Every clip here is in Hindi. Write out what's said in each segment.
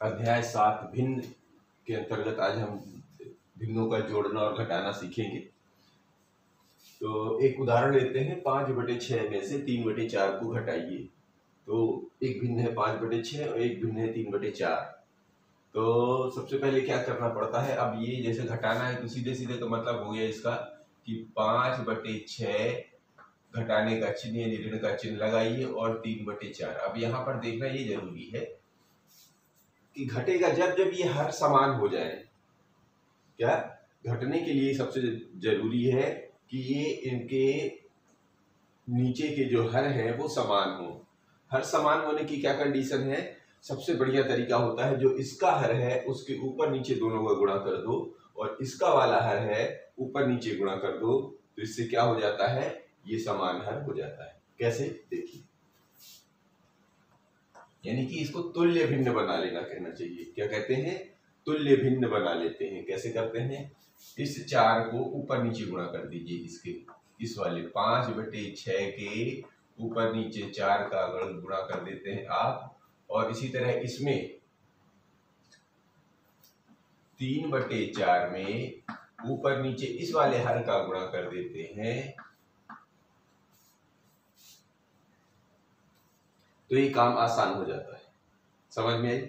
अध्याय 7 भिन्न के अंतर्गत आज हम भिन्नों का जोड़ना और घटाना सीखेंगे। तो एक उदाहरण लेते हैं, 5/6 में से 3/4 को घटाइए। तो एक भिन्न है 5/6 और एक भिन्न है 3/4। तो सबसे पहले क्या करना पड़ता है, अब ये जैसे घटाना है तो सीधे सीधे तो मतलब हो गया इसका कि 5/6 घटाने का चिन्ह यानी ऋण का चिन्ह लगाइए और 3/4। अब यहाँ पर देखना ये जरूरी है कि घटेगा जब जब ये हर समान हो जाए। क्या घटने के लिए सबसे जरूरी है कि ये इनके नीचे के जो हर हैं वो समान हो। हर समान होने की क्या कंडीशन है, सबसे बढ़िया तरीका होता है जो इसका हर है उसके ऊपर नीचे दोनों का गुणा कर दो और इसका वाला हर है ऊपर नीचे गुणा कर दो, तो इससे क्या हो जाता है, ये समान हर हो जाता है। कैसे, देखिए, यानी कि इसको तुल्य भिन्न बना लेना कहना चाहिए। क्या कहते हैं, तुल्य भिन्न बना लेते हैं। कैसे करते हैं, इस 4 को ऊपर नीचे गुणा कर दीजिए, इसके इस वाले 5/6 के ऊपर नीचे 4 का गुणा कर देते हैं आप, और इसी तरह इसमें 3/4 में ऊपर नीचे इस वाले हर का गुणा कर देते हैं। तो ये काम आसान हो जाता है। समझ में आई।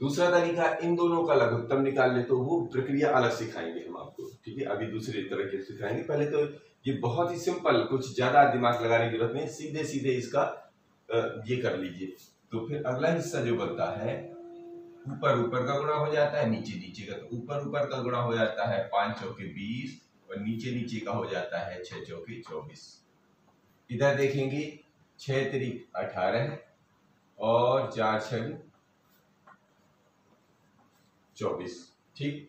दूसरा तरीका, इन दोनों का लघुत्तम निकाल ले, तो वो प्रक्रिया अलग सिखाएंगे हम आपको, ठीक है। अभी दूसरे तरह के सिखाएंगे। पहले तो ये बहुत ही सिंपल, कुछ ज्यादा दिमाग लगाने की जरूरत नहीं, सीधे सीधे इसका ये कर लीजिए। तो फिर अगला हिस्सा जो बनता है, ऊपर ऊपर का गुणा हो जाता है, नीचे नीचे का। तो ऊपर ऊपर का गुणा हो जाता है 5 चौके 20 और नीचे नीचे का हो जाता है 6 चौके 24। इधर देखेंगे 6 तिरिक 18 और 4 छग 24। ठीक,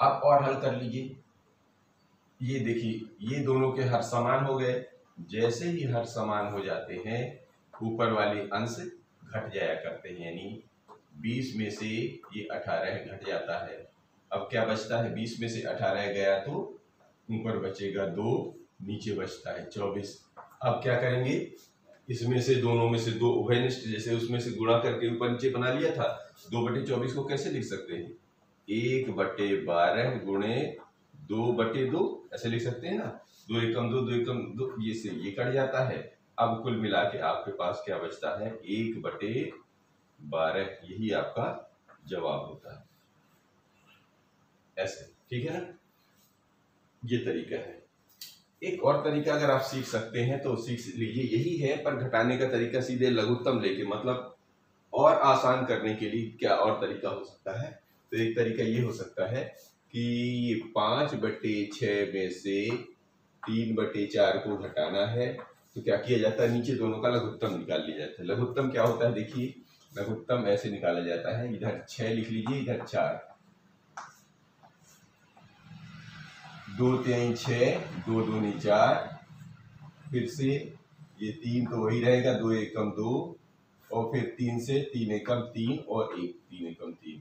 अब और हल कर लीजिए। ये देखिए, ये दोनों के हर समान हो गए। जैसे ही हर समान हो जाते हैं, ऊपर वाले अंश घट जाया करते हैं, यानी 20 में से ये 18 घट जाता है। अब क्या बचता है, 20 में से 18 गया तो ऊपर बचेगा 2, नीचे बचता है 24। अब क्या करेंगे, इसमें से दोनों में से 2 उभयनिष्ठ, जैसे उसमें से गुणा करके ऊपर नीचे बना लिया था। 2/24 को कैसे लिख सकते हैं, 1/12 गुणे 2/2 ऐसे लिख सकते हैं ना। 2 एकम 2, 2 एकम 2, ये से ये कट जाता है। अब कुल मिला के आपके पास क्या बचता है, 1/12। यही आपका जवाब होता है। ऐसे, ठीक है ना। ये तरीका है। एक और तरीका अगर आप सीख सकते हैं तो सीख लीजिए, यही है पर घटाने का तरीका सीधे लघुत्तम लेके, मतलब और आसान करने के लिए क्या और तरीका हो सकता है। तो एक तरीका ये हो सकता है कि 5/6 में से 3/4 को घटाना है, तो क्या किया जाता है, नीचे दोनों का लघुत्तम निकाल लिया जाता है। लघुत्तम क्या होता है, देखिए, लघुत्तम ऐसे निकाला जाता है, इधर 6 लिख लीजिए, इधर 4, 2 3 6, 2 दूनी 4, फिर से ये 3 तो वही रहेगा, 2 एकम 2, और फिर 3 से 3 एकम 3 और 1 3 एकम 3।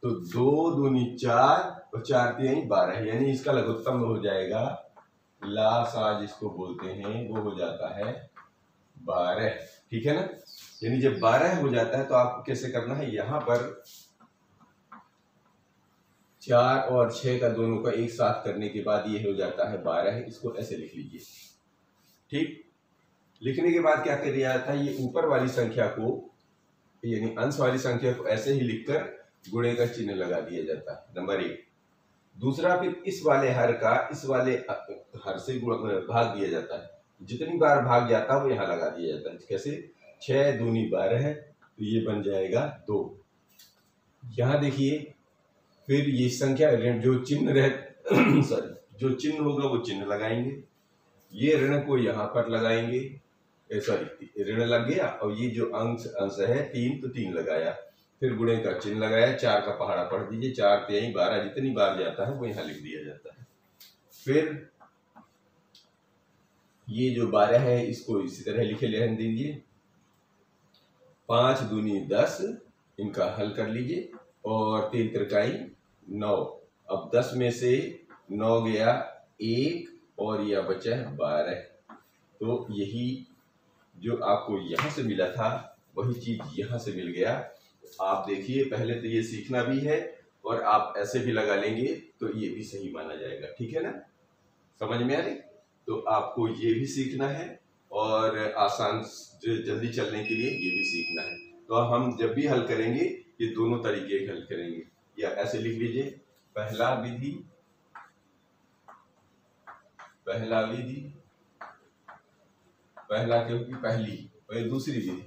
तो 2 दूनी 4 और 4 3 12, यानी इसका लघुत्तम हो जाएगा, लासा जिसको बोलते हैं, वो हो जाता है 12। ठीक है ना। यानी जब 12 हो जाता है तो आपको कैसे करना है, यहाँ पर 4 और 6 का दोनों का एक साथ करने के बाद ये हो जाता है 12। इसको ऐसे लिख लीजिए। ठीक, लिखने के बाद क्या कर दिया जाता है, ये ऊपर वाली संख्या को यानी अंश वाली संख्या को ऐसे ही लिखकर गुणे का चिन्ह लगा दिया जाता है, नंबर 1। दूसरा, फिर इस वाले हर का इस वाले हर से भाग दिया जाता है। जितनी बार भाग जाता है वो यहाँ लगा दिया जाता है। कैसे, 6 दूनी 12 है, तो ये बन जाएगा 2। यहाँ देखिए, फिर ये संख्या जो चिन्ह रह सॉरी जो चिन्ह होगा वो चिन्ह लगाएंगे, ये ऋण को यहाँ पर लगाएंगे, सॉरी ऋण लग गया, और ये जो अंश है 3, तो 3 लगाया, फिर गुणे का चिन्ह लगाया, 4 का पहाड़ा पढ़ दीजिए, 4 3 12, जितनी बार जाता है वो यहाँ लिख दिया जाता है। फिर ये जो 12 है इसको इसी तरह लिखे रहने दीजिए, 5 दूनी 10, इनका हल कर लीजिए, और 3 त्रिकाई 9। अब 10 में से 9 गया 1 और यह बचा है 12। तो यही जो आपको यहाँ से मिला था वही चीज यहाँ से मिल गया। आप देखिए, पहले तो ये सीखना भी है और आप ऐसे भी लगा लेंगे तो ये भी सही माना जाएगा। ठीक है ना, समझ में आ रही? तो आपको ये भी सीखना है और आसान जल्दी चलने के लिए ये भी सीखना है। तो हम जब भी हल करेंगे ये दोनों तरीके हल करेंगे। या ऐसे लिख लीजिए, पहला विधि, पहला क्योंकि पहली, और दूसरी विधि।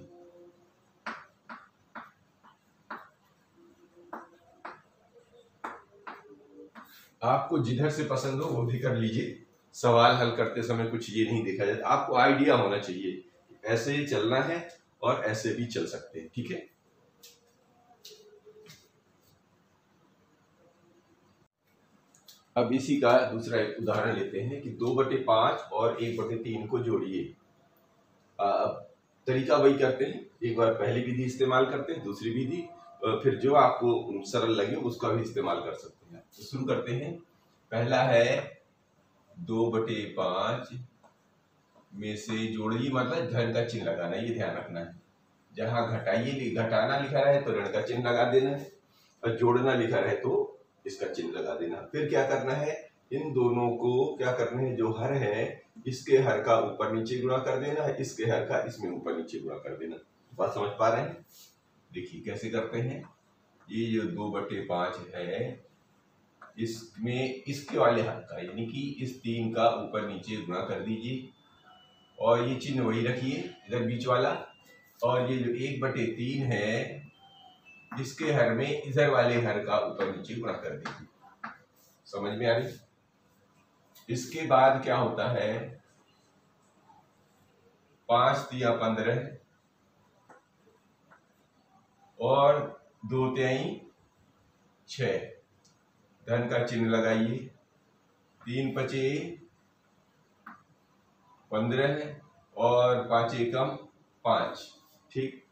आपको जिधर से पसंद हो वो भी कर लीजिए। सवाल हल करते समय कुछ ये नहीं देखा जाता, आपको आइडिया होना चाहिए ऐसे ही चलना है और ऐसे भी चल सकते हैं। ठीक है, अब इसी का दूसरा एक उदाहरण लेते हैं कि 2/5 और 1/3 को जोड़िए। अब तरीका वही करते हैं, एक बार पहली विधि इस्तेमाल करते हैं, दूसरी विधि, फिर जो आपको सरल लगे उसका भी इस्तेमाल कर सकते हैं। तो शुरू करते हैं। पहला है 2/5 में से जोड़िए, मतलब धन का चिन्ह लगाना, ये ध्यान रखना है। जहां घटाइए घटाना लिखा रहे तो ऋण का चिन्ह लगा देना है, और जोड़ना लिखा रहे तो इसका चिन्ह लगा देना। फिर क्या करना है, इन दोनों को क्या करना है, जो हर है इसके हर का ऊपर नीचे गुणा कर देना है, इसके हर का इसमें ऊपर नीचे गुणा कर देना। बात समझ पा रहे हैं? देखिए कैसे करते हैं। ये जो 2/5 है, इसमें इसके वाले हर का यानी कि इस 3 का ऊपर नीचे गुणा कर दीजिए, और ये चिन्ह वही रखिए इधर बीच वाला। और ये जो 1/3 है, इसके हर में इधर वाले हर का ऊपर नीचे गुणा कर दीजिए। समझ में आ रही? इसके बाद क्या होता है, 5 तिया 15 और 2 तिहाई 6, धन का चिन्ह लगाइए। 3 पचे 15 और 5 एकम 5। ठीक,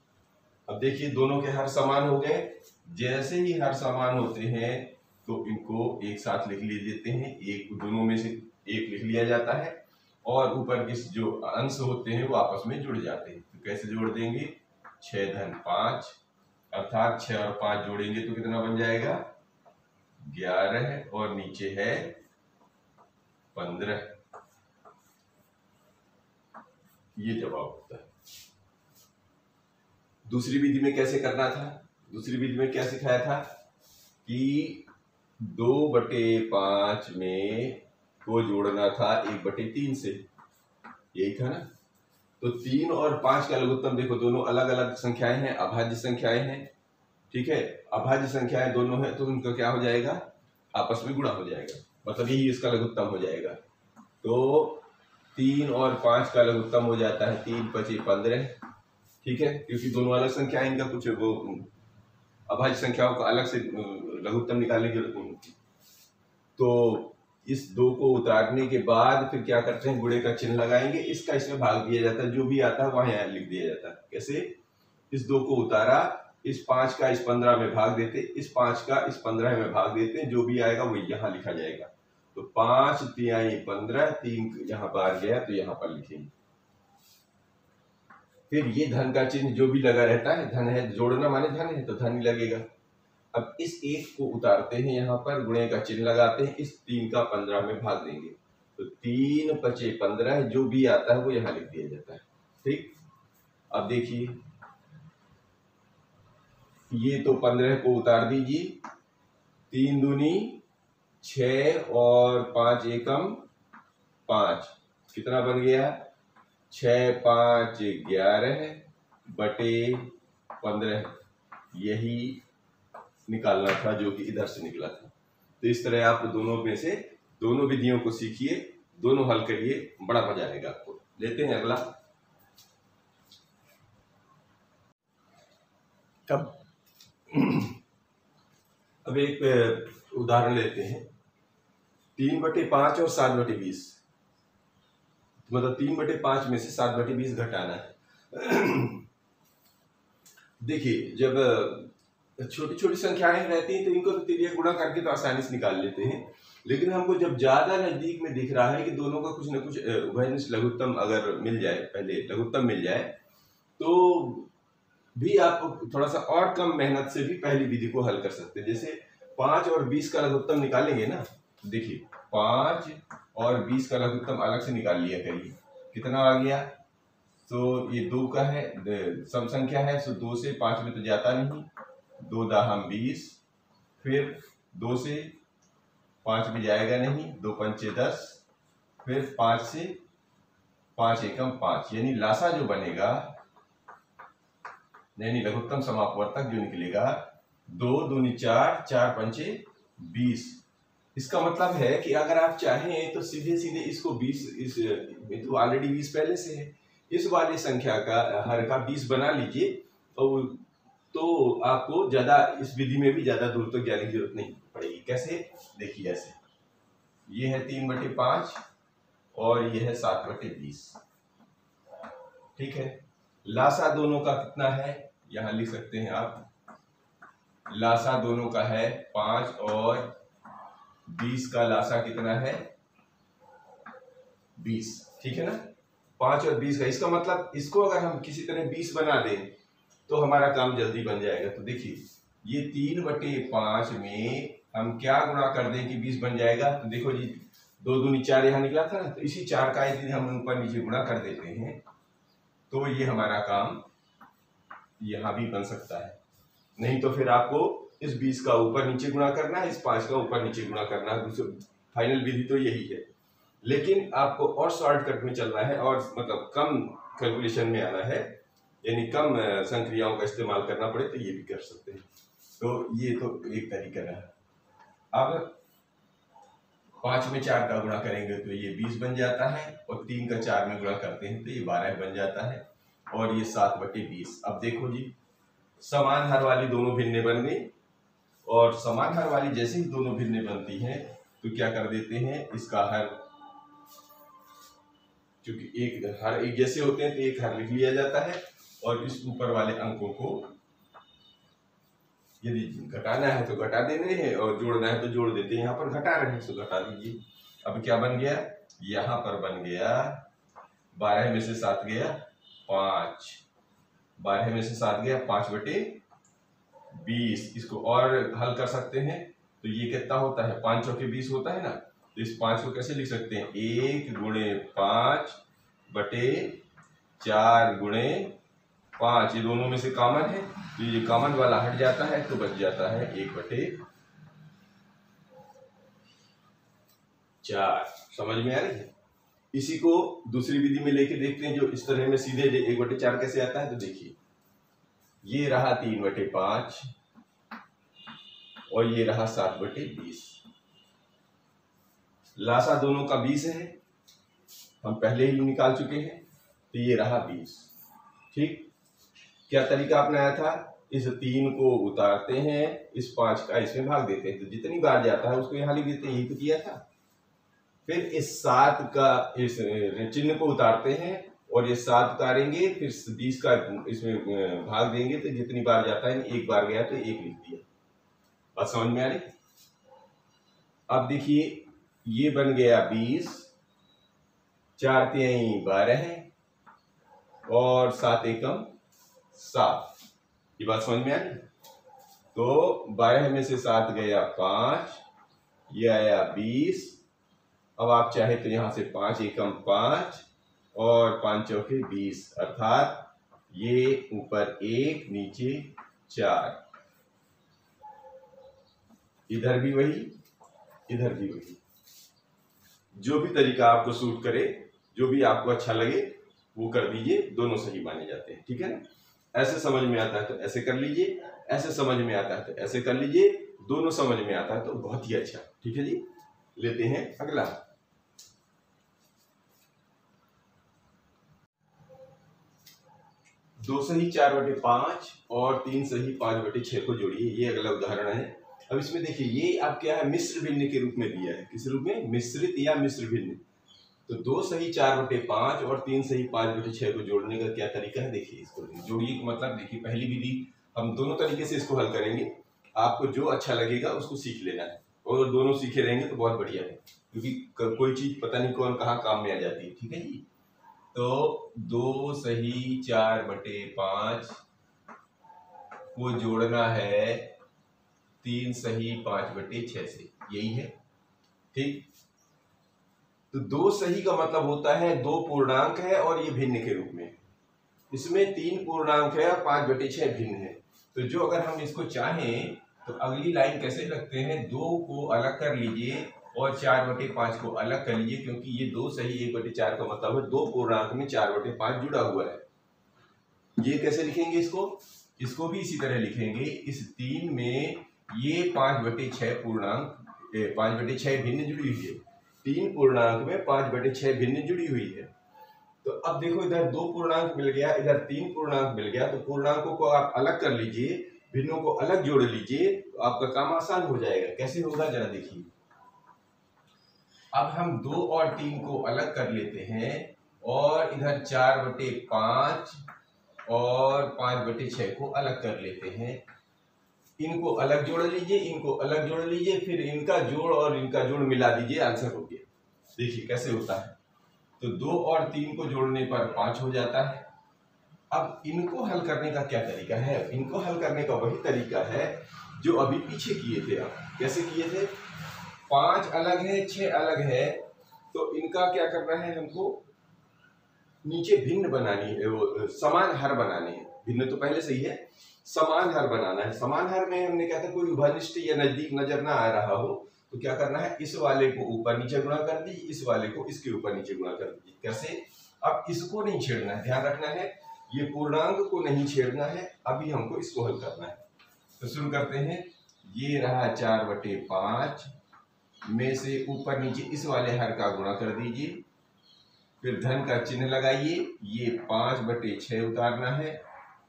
अब देखिए दोनों के हर समान हो गए। जैसे ही हर समान होते हैं तो इनको एक साथ लिख लेते हैं, एक दोनों में से एक लिख लिया जाता है, और ऊपर के जो अंश होते हैं वो आपस में जुड़ जाते हैं। तो कैसे जोड़ देंगे, 6 धन 5, अर्थात 6 और 5 जोड़ेंगे तो कितना बन जाएगा, 11, और नीचे है 15। ये जवाब होता है। दूसरी विधि में कैसे करना था, दूसरी विधि में क्या सिखाया था कि 2/5 में को जोड़ना था 1/3 से, यही था ना। तो 3 और 5 का लघुत्तम देखो, दोनों अलग अलग संख्याएं हैं, अभाज्य संख्याएं हैं। ठीक है, अभाज्य संख्याएं दोनों है तो उनका क्या हो जाएगा, आपस में गुणा हो जाएगा, मतलब यही इसका लघुत्तम हो जाएगा। तो 3 और 5 का लघुत्तम हो जाता है 3 पचे 15। ठीक है, क्योंकि दोनों अलग संख्या है, इनका कुछ वो अभाज्य संख्याओं का अलग से लघुत्तम निकालने की जरूरत नहीं। तो इस 2 को उतारने के बाद फिर क्या करते हैं, गुणे का चिन्ह लगाएंगे, इसका इसमें भाग दिया जाता है, जो भी आता है वहां यहाँ लिख दिया जाता है। कैसे, इस 2 को उतारा, इस 5 का इस 15 में भाग देते, इस 5 का इस 15 में भाग देते, जो भी आएगा वो यहाँ लिखा जाएगा। तो 5 तिहाई 15, 3 यहाँ बाहर गया तो यहाँ पर लिखेंगे। फिर ये धन का चिन्ह जो भी लगा रहता है, धन है, जोड़ना माने धन है तो धन ही लगेगा। अब इस 1 को उतारते हैं, यहाँ पर गुणे का चिन्ह लगाते हैं, इस 3 का 15 में भाग देंगे, तो 3 पचे 15, जो भी आता है वो यहाँ लिख दिया जाता है। ठीक, अब देखिए ये तो 15 को उतार दीजिए, 3 दूनी 6 और 5 एकम 5, कितना बन गया, 6 5 11 बटे 15, यही निकालना था जो कि इधर से निकला था। तो इस तरह आप दोनों में से दोनों विधियों को सीखिए, दोनों हल करिए, बड़ा मजा आएगा आपको। लेते हैं अगला। अब एक उदाहरण लेते हैं, 3/5 और 7/20, मतलब 3/5 में से 7/20 घटाना है। देखिए जब छोटी छोटी संख्याएं रहती हैं तो इनको तो तिर्यक गुणा करके तो आसानी से निकाल लेते हैं, लेकिन हमको जब ज्यादा नजदीक में दिख रहा है कि दोनों का कुछ न कुछ उभयनिष्ठ लघुत्तम अगर मिल जाए, पहले लघुत्तम मिल जाए, तो भी आप थोड़ा सा और कम मेहनत से भी पहली विधि को हल कर सकते हैं। जैसे 5 और 20 का लघुत्तम निकालेंगे ना, देखिए 5 और 20 का लघुत्तम अलग से निकाल लिया करिए, कितना आ गया। तो ये 2 का है, सम संख्या है, सो 2 से 5 में तो जाता नहीं, 2 दाहम 20, फिर 2 से 5 में जाएगा नहीं, 2 पंचे 10, फिर 5 से 5 एकम 5, यानी लासा जो बनेगा, यानी लघुत्तम समापवर्तक जो निकलेगा 2 दूनी 4, 4 पंचे 20। इसका मतलब है कि अगर आप चाहें तो सीधे सीधे इसको 20, इस तो ऑलरेडी 20 पहले से है, इस वाली संख्या का हर का 20 बना लीजिए, तो आपको ज्यादा इस विधि में भी ज्यादा दूर तक जाने की जरूरत नहीं पड़ेगी। कैसे, देखिए ऐसे, ये है 3/5 और ये है 7/20, ठीक है। लासा दोनों का कितना है, यहां लिख सकते हैं आप, लासा दोनों का है 5 और 20 का लासा कितना है 20, ठीक है ना। 5 और 20 का, इसका मतलब इसको अगर हम किसी तरह 20 बना दें तो हमारा काम जल्दी बन जाएगा। तो देखिए ये 3/5 में हम क्या गुणा कर दें कि 20 बन जाएगा। तो देखो जी 2 दूनी 4 यहाँ निकला था ना, तो इसी 4 का यदि हम ऊपर नीचे गुणा कर देते हैं तो ये हमारा काम यहाँ भी बन सकता है। नहीं तो फिर आपको इस 20 का ऊपर नीचे गुणा करना है, इस 5 का ऊपर नीचे गुणा करना है। फाइनल विधि तो यही है, लेकिन आपको और शॉर्टकट में चलना है और मतलब कम कैलकुलेशन में आना है, यानी कम संक्रियाओं का इस्तेमाल करना पड़े तो ये भी कर सकते हैं। तो ये तो एक तरीका रहा। अब 5 में 4 का गुणा करेंगे तो ये 20 बन जाता है, और 3 का 4 में गुणा करते हैं तो ये 12 बन जाता है, और ये 7/20। अब देखो जी समान हर वाली दोनों भिन्नें बन गई, और समान हर वाली जैसे ही दोनों भिन्नें बनती हैं तो क्या कर देते हैं, इसका हर, क्योंकि एक जैसे होते हैं तो एक हर लिख लिया जाता है, और इस ऊपर वाले अंकों को यदि घटाना है तो घटा देने हैं, और जोड़ना है तो जोड़ देते हैं। यहाँ पर घटा रहे हैं तो घटा दीजिए। अब क्या बन गया, यहाँ पर बन गया 12 में से 7 गया 5, 12 में से 7 गया 5/20। इसको और हल कर सकते हैं तो ये कितना होता है, 5 चौके 20 होता है ना। तो इस 5 को कैसे लिख सकते हैं, 1 गुणे 5/4 गुणे 5, ये दोनों में से कॉमन है तो ये कॉमन वाला हट जाता है तो बच जाता है 1/4। समझ में आ रही है। इसी को दूसरी विधि में लेके देखते हैं, जो इस तरह में सीधे 1/4 कैसे आता है। तो देखिए ये रहा 3/5 और ये रहा 7/20। लासा दोनों का 20 है, हम पहले ही निकाल चुके हैं, तो ये रहा 20। ठीक, क्या तरीका अपनाया था, इस 3 को उतारते हैं, इस 5 का इसमें भाग देते हैं, तो जितनी बार जाता है उसको यहाँ लिख देते हैं, यही तो किया था। फिर इस 7 का इस चिन्ह को उतारते हैं और ये 7 उतारेंगे, फिर 20 का इसमें भाग देंगे, तो जितनी बार जाता है, एक बार गया तो 1 लिख दिया। बात समझ में आ रही। अब देखिए ये बन गया 20, 4 तिहाई 12 है और 7 एकम 7। ये बात समझ में आ रही। तो 12 में से 7 गया 5, ये आया 20। अब आप चाहे तो यहां से 5 एकम 5 और 5 चौके 20, अर्थात ये ऊपर 1 नीचे 4, इधर भी वही इधर भी वही। जो भी तरीका आपको सूट करे, जो भी आपको अच्छा लगे वो कर दीजिए, दोनों सही माने जाते हैं। ठीक है ना। ऐसे समझ में आता है तो ऐसे कर लीजिए, ऐसे समझ में आता है तो ऐसे कर लीजिए, दोनों समझ में आता है तो बहुत ही अच्छा। ठीक है जी, लेते हैं अगला। दो सही 4/5 और 3 सही 5/6 को जोड़िए, ये अगला उदाहरण है। अब इसमें देखिए ये आप क्या है, मिश्र भिन्न के रूप में दिया है। किस रूप में, मिश्रित या मिश्र भिन्न। तो 2 सही 4/5 और 3 सही 5/6 को जोड़ने का क्या तरीका है, देखिए इसको जोड़िए का मतलब देखिए, पहली विधि हम दोनों तरीके से इसको हल करेंगे, आपको जो अच्छा लगेगा उसको सीख लेना है, और दोनों सीखे रहेंगे तो बहुत बढ़िया है, क्योंकि कोई चीज पता नहीं कौन कहाँ काम में आ जाती है। ठीक है जी। तो 2 सही 4/5 को जोड़ना है 3 सही 5/6 से, यही है। ठीक, तो 2 सही का मतलब होता है 2 पूर्णांक है और ये भिन्न के रूप में, इसमें 3 पूर्णांक है और 5/6 भिन्न है। तो जो अगर हम इसको चाहें तो अगली लाइन कैसे लगते हैं, 2 को अलग कर लीजिए और 4/5 को अलग कर लीजिए, क्योंकि ये 2 सही 1/4 का मतलब है 2 पूर्णांक में 4/5 जुड़ा हुआ है। ये कैसे लिखेंगे इसको भी इसी तरह लिखेंगे। इस 3 में ये 5/6 पूर्णांक 5/6 भिन्न जुड़ी हुई है, 3 पूर्णांक में 5/6 भिन्न जुड़ी हुई है। तो अब देखो इधर 2 पूर्णांक मिल गया, इधर 3 पूर्णांक मिल गया, तो पूर्णांकों को आप अलग कर लीजिए, भिन्नों को अलग जोड़ लीजिए, तो आपका काम आसान हो जाएगा। कैसे होगा जरा देखिए। अब हम 2 और 3 को अलग कर लेते हैं और इधर 4/5 और 5/6 को अलग कर लेते हैं। इनको अलग जोड़ लीजिए, इनको अलग जोड़ लीजिए, फिर इनका जोड़ और इनका जोड़ मिला दीजिए, आंसर हो गया। देखिए कैसे होता है। तो 2 और 3 को जोड़ने पर 5 हो जाता है। अब इनको हल करने का क्या तरीका है, इनको हल करने का वही तरीका है जो अभी पीछे किए थे। आप कैसे किए थे, 5 अलग है 6 अलग है, तो इनका क्या करना है, हमको नीचे भिन्न बनानी है, वो समान हर बनाने हैं। भिन्न तो पहले से ही है, समान हर बनाना है। समान हर में हमने क्या था, कोई उभयनिष्ठ या नजदीक नजर ना आ रहा हो तो क्या करना है, इस वाले को ऊपर नीचे गुणा कर दीजिए, इस वाले को इसके ऊपर नीचे गुणा कर दीजिए। कैसे, अब इसको नहीं छेड़ना है, ध्यान रखना है, ये पूर्णांक को नहीं छेड़ना है, अभी हमको इसको हल करना है। तो शुरू करते हैं। ये रहा 4/5 में से ऊपर नीचे इस वाले हर का गुणा कर दीजिए, फिर धन का चिन्ह लगाइए, ये 5/6 उतारना है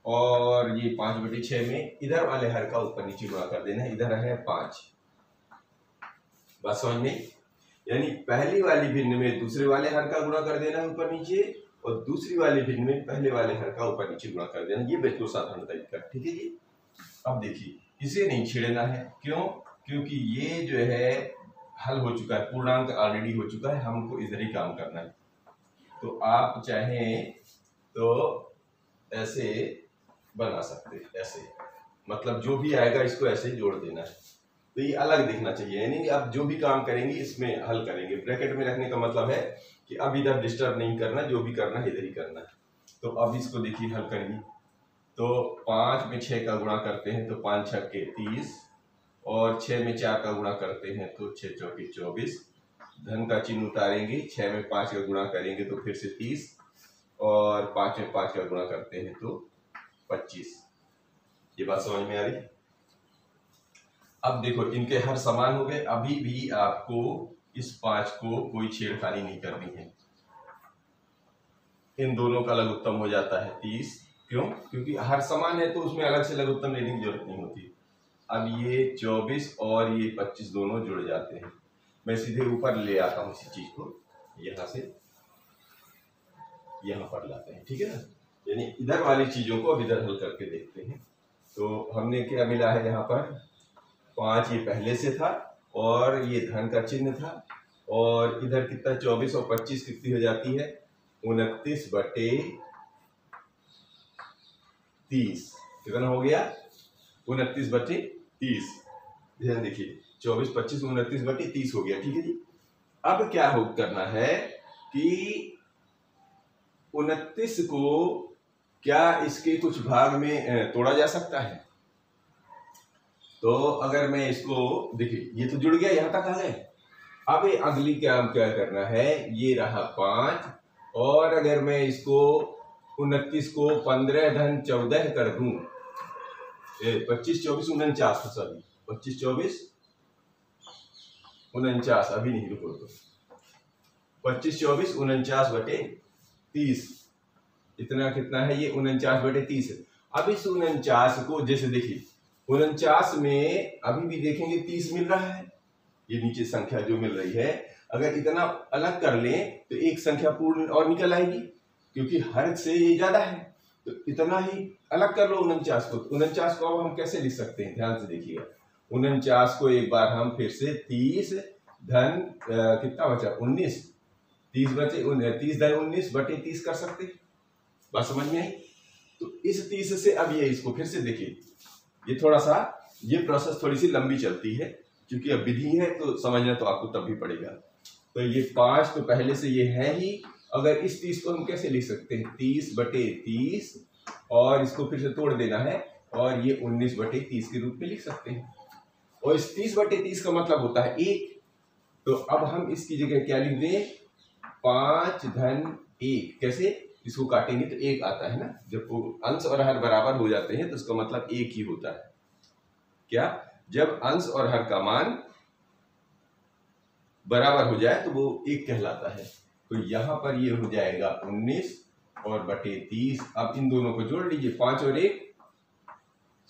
और ये 5/6 में इधर वाले हर का ऊपर नीचे गुणा कर देना है, इधर है 5। बात समझ में, यानी पहली वाली भिन्न में दूसरे वाले हर का गुणा कर देना है ऊपर नीचे, और दूसरी वाली भिन्न में पहले वाले हर का ऊपर नीचे गुणा कर देना। ये बिल्कुल साधारण तरीका, ठीक है जी। अब देखिए, इसे नहीं छेड़ना है, क्यों, क्योंकि ये जो है हल हो चुका है, पूर्णांक ऑलरेडी हो चुका है, हमको इधर ही काम करना है। तो आप चाहें तो ऐसे बना सकते हैं, ऐसे, मतलब जो भी आएगा इसको ऐसे जोड़ देना है, तो ये अलग दिखना चाहिए। यानी आप जो भी काम करेंगे इसमें हल करेंगे। ब्रैकेट में रखने का मतलब है कि अब इधर डिस्टर्ब नहीं करना, जो भी करना है इधर ही करना है। तो अब इसको देखिए हल करेंगे, तो 5 में 6 का गुणा करते हैं तो 5 छक्के 30, और 6 में 4 का गुणा करते हैं तो 6 चौके 24, धन का चिन्ह उतारेंगे, 6 में 5 का गुणा करेंगे तो फिर से 30, और 5 में 5 का गुणा करते हैं तो 25। ये बात समझ में आ रही। अब देखो इनके हर समान हो गए, अभी भी आपको इस 5 को कोई छेड़खानी नहीं करनी है, इन दोनों का लघुत्तम हो जाता है 30। क्यों, क्योंकि हर समान है तो उसमें अलग से लघुत्तम लेने की जरूरत नहीं होती। अब ये 24 और ये 25 दोनों जुड़ जाते हैं। मैं सीधे ऊपर ले आता हूँ इसी चीज को, यहाँ से यहाँ पर लाते हैं, ठीक है ना। यानी इधर वाली चीजों को अब इधर हल करके देखते हैं। तो हमने क्या मिला है यहाँ पर, 5 ये पहले से था और ये धन का चिन्ह था, और इधर कितना 24 और 25 कितनी हो जाती है, 29/30। कितना हो गया, 29/30। ध्यान देखिए, 24 25 29/30 हो गया, ठीक है जी। अब क्या हो करना है कि 29 को क्या इसके कुछ भाग में तोड़ा जा सकता है। तो अगर मैं इसको देखिए, ये तो जुड़ गया, यहां तक आ गए। अब ये अगली काम क्या करना है, ये रहा 5, और अगर मैं इसको 29 को 15 धन 14 कर दूं, 25 24 49, सॉरी 25 24 49, अभी नहीं, रुको 25 24 49/30, इतना कितना है, ये 49/30 है। अब इस 49 को जैसे देखिए, 49 में अभी भी देखेंगे 30 मिल रहा है, ये नीचे संख्या जो मिल रही है, अगर इतना अलग कर लें तो एक संख्या पूर्ण और निकल आएगी, क्योंकि हर से ये ज्यादा है, तो इतना ही अलग कर लो 49 को। 49 को अब हम कैसे लिख सकते हैं, ध्यान से देखिएगा। 49 को एक बार हम फिर से 30 धन कितना बचा, 19, 30 बचे 30 धन 19/30 कर सकते हैं। बात समझ में आई। तो इस 30 से अब ये इसको फिर से देखिए, ये थोड़ा सा, ये प्रोसेस थोड़ी सी लंबी चलती है क्योंकि अब विधि है तो समझना तो आपको तब भी पड़ेगा। तो ये 5 तो पहले से ये है ही। अगर इस 30 को हम कैसे लिख सकते हैं, 30/30, और इसको फिर से तोड़ देना है और ये 19/30 के रूप में लिख सकते हैं। और इस 30/30 का मतलब होता है 1। तो अब हम इसकी जगह क्या लिख दें, 5 धन 1। कैसे, इसको काटेंगे तो 1 आता है ना। जब वो अंश और हर बराबर हो जाते हैं तो उसका मतलब 1 ही होता है। क्या, जब अंश और हर का मान बराबर हो जाए तो वो 1 कहलाता है। तो यहां पर ये हो जाएगा 19 और बटे 30। अब इन दोनों को जोड़ लीजिए, 5 और 1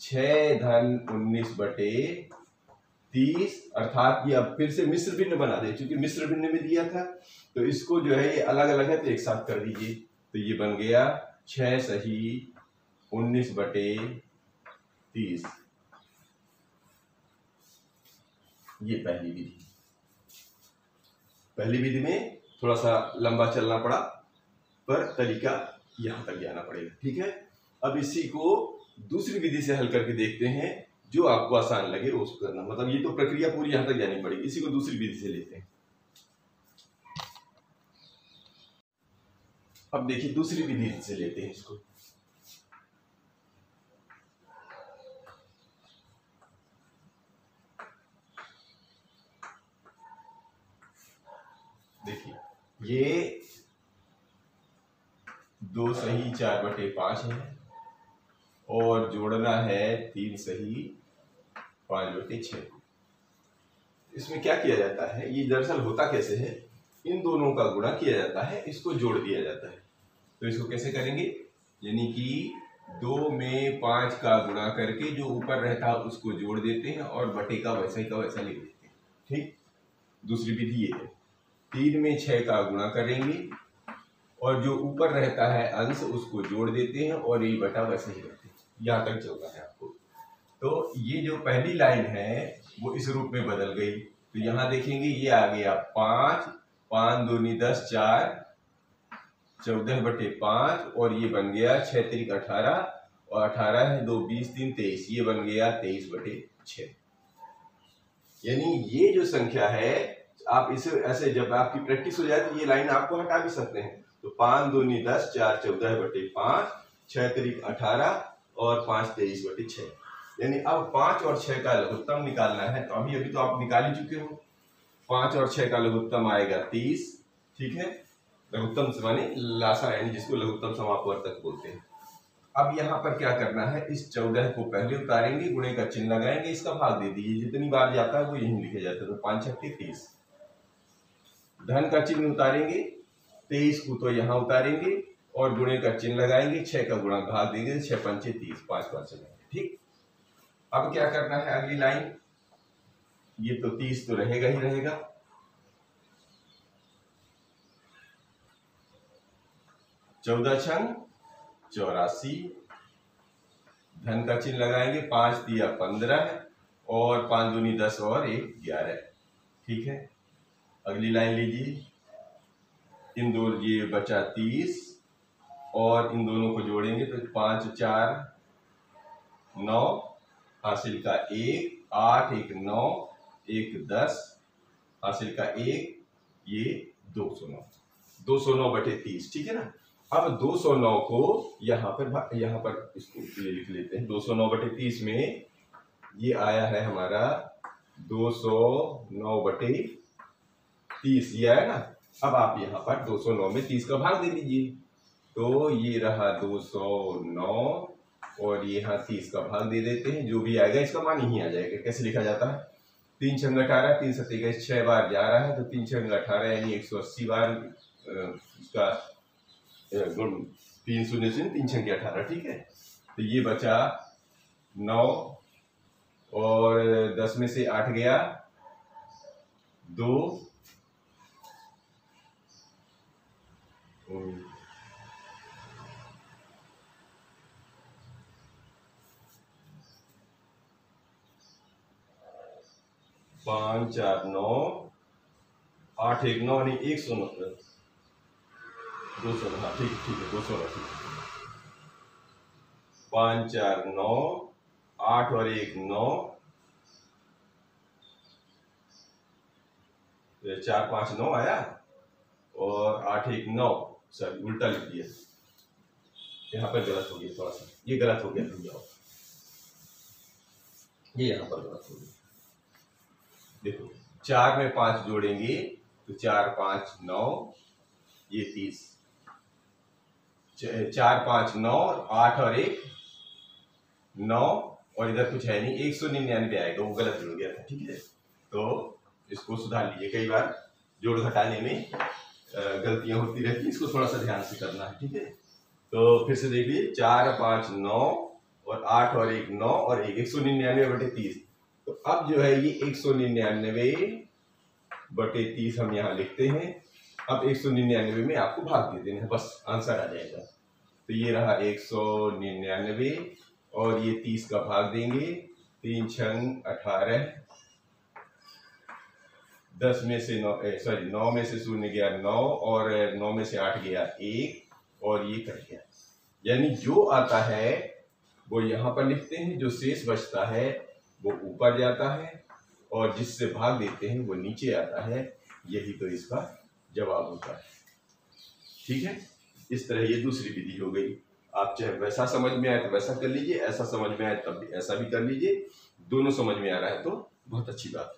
6 धन 19/30, अर्थात ये अब फिर से मिश्र भिन्न बना दे, क्योंकि मिश्र भिन्न में दिया था तो इसको जो है ये अलग अलग है तो एक साथ कर दीजिए। तो ये बन गया 6 सही 19/30। ये पहली विधि। पहली विधि में थोड़ा सा लंबा चलना पड़ा, पर तरीका यहां तक जाना पड़ेगा, ठीक है। अब इसी को दूसरी विधि से हल करके देखते हैं, जो आपको आसान लगे उसको करना। मतलब ये तो प्रक्रिया पूरी यहां तक जानी पड़ेगी। इसी को दूसरी विधि से लेते हैं। अब देखिए दूसरी विधि से लेते हैं इसको। देखिए ये 2 सही 4/5 है और जोड़ना है 3 सही 5/6। इसमें क्या किया जाता है, ये दरअसल होता कैसे है, इन दोनों का गुणा किया जाता है, इसको जोड़ दिया जाता है। तो इसको कैसे करेंगे, यानी कि 2 में 5 का गुणा करके जो ऊपर रहता है उसको जोड़ देते हैं और बटे का वैसा ही का वैसा लिख देते हैं, ठीक। दूसरी विधि ये है, 3 में 6 का गुणा करेंगे और जो ऊपर रहता है अंश उसको जोड़ देते हैं और ये बटा वैसे ही रहते हैं। यहाँ तक चलता है आपको। तो ये जो पहली लाइन है वो इस रूप में बदल गई। तो यहाँ देखेंगे ये आ गया 5, 5 दूनी 10, 4, 14/5 और ये बन गया 6 तिरिक 18 और 18 है 2 20 3 23, ये बन गया 23/6। यानी ये जो संख्या है आप इसे ऐसे जब आपकी प्रैक्टिस हो जाए तो ये लाइन आपको हटा भी सकते हैं। तो 5 दूनी 10, 4 14/5, 6 तिरिक 18 और 5 23/6। यानी अब 5 और 6 का लघुत्तम निकालना है। तो अभी तो आप निकाल ही चुके हो। 5 और 6 का लघुत्तम आएगा 30, ठीक है। लघुत्तम माने लासा, यानी जिसको लघुत्तम समापवर्तक बोलते हैं। अब यहाँ पर क्या करना है, इस 14 को पहले उतारेंगे, गुणे का चिन्ह लगाएंगे, इसका भाग दे दीजिए। जितनी बार जाता है वो यही लिखे जाता है। तो 5 6 30, धन का चिन्ह उतारेंगे, 23 को तो यहाँ उतारेंगे और गुणे का चिन्ह लगाएंगे, 6 का गुणा भाग देंगे, 6 पंचे 30, 5 5 चलेंगे, ठीक। अब क्या करना है, अगली लाइन, ये तो 30 तो रहेगा ही रहेगा। चौदह छंग 84, धन का चिन्ह लगाएंगे, 5 दिया 15 और 5 दूनी 10 और 1 11, ठीक है। अगली लाइन लीजिए, इन दो ये बचा 30 और इन दोनों को जोड़ेंगे तो 5 4 9, हासिल का 1 8 1 9 1 10, हासिल का 1, ये 209, 209/30, ठीक है ना। अब 209 को यहाँ पर इसको ये लिख लेते हैं। 209/30 में ये आया है हमारा 209/30, ये आया ना। अब आप यहाँ पर 209 में 30 का भाग दे दीजिए। तो ये रहा 209 और ये यहाँ 30 का भाग दे देते हैं। जो भी आएगा इसका मान यही आ जाएगा। कैसे लिखा जाता है, 3 छंग 18, 3 सत्ते 6 बार जा रहा है तो 3 छंग 18 यानी 180 बार इसका 3 शून्य 3 छंग 18, ठीक है। तो ये बचा 9 और 10 में से 8 गया 2, 5 4 9 8 1 9 नहीं 109 216, हाँ ठीक है 216, ठीक है। 5 4 9 8 और 1 9, 4 5 9 आया, और 8 1 9, सॉरी उल्टा लिख दिया, यहाँ पर गलत हो गया, थोड़ा सा ये गलत हो गया, रुक जाओ, ये यहाँ पर गलत हो गया। देखो 4 में 5 जोड़ेंगे तो 4 5 9, ये 30, 4 5 9, 8 और 1 9, और इधर कुछ है नहीं, 199 आएगा, वो गलत जुड़ गया था, ठीक है। तो इसको सुधार लीजिए, कई बार जोड़ घटाने में गलतियां होती रहती है, इसको थोड़ा सा ध्यान से करना है, ठीक है। तो फिर से देखिए 4 5 9 और 8 और 1 9 और 1 199/30। तो अब जो है ये 199/30 हम यहाँ लिखते हैं। अब 199 में आपको भाग दे देना है, बस आंसर आ जाएगा। तो ये रहा 199 और ये 30 का भाग देंगे, 3 6 18, 10 में से 9, सॉरी 9 में से 0 गया 9, और 9 में से 8 गया 1, और ये कट गया। यानी जो आता है वो यहाँ पर लिखते हैं, जो शेष बचता है वो ऊपर जाता है, और जिससे भाग देते हैं वो नीचे आता है। यही तो इसका जवाब होता है, ठीक है। इस तरह ये दूसरी विधि हो गई। आप चाहे वैसा समझ में आए तो वैसा कर लीजिए, ऐसा समझ में आए तब भी ऐसा भी कर लीजिए। दोनों समझ में आ रहा है तो बहुत अच्छी बात है।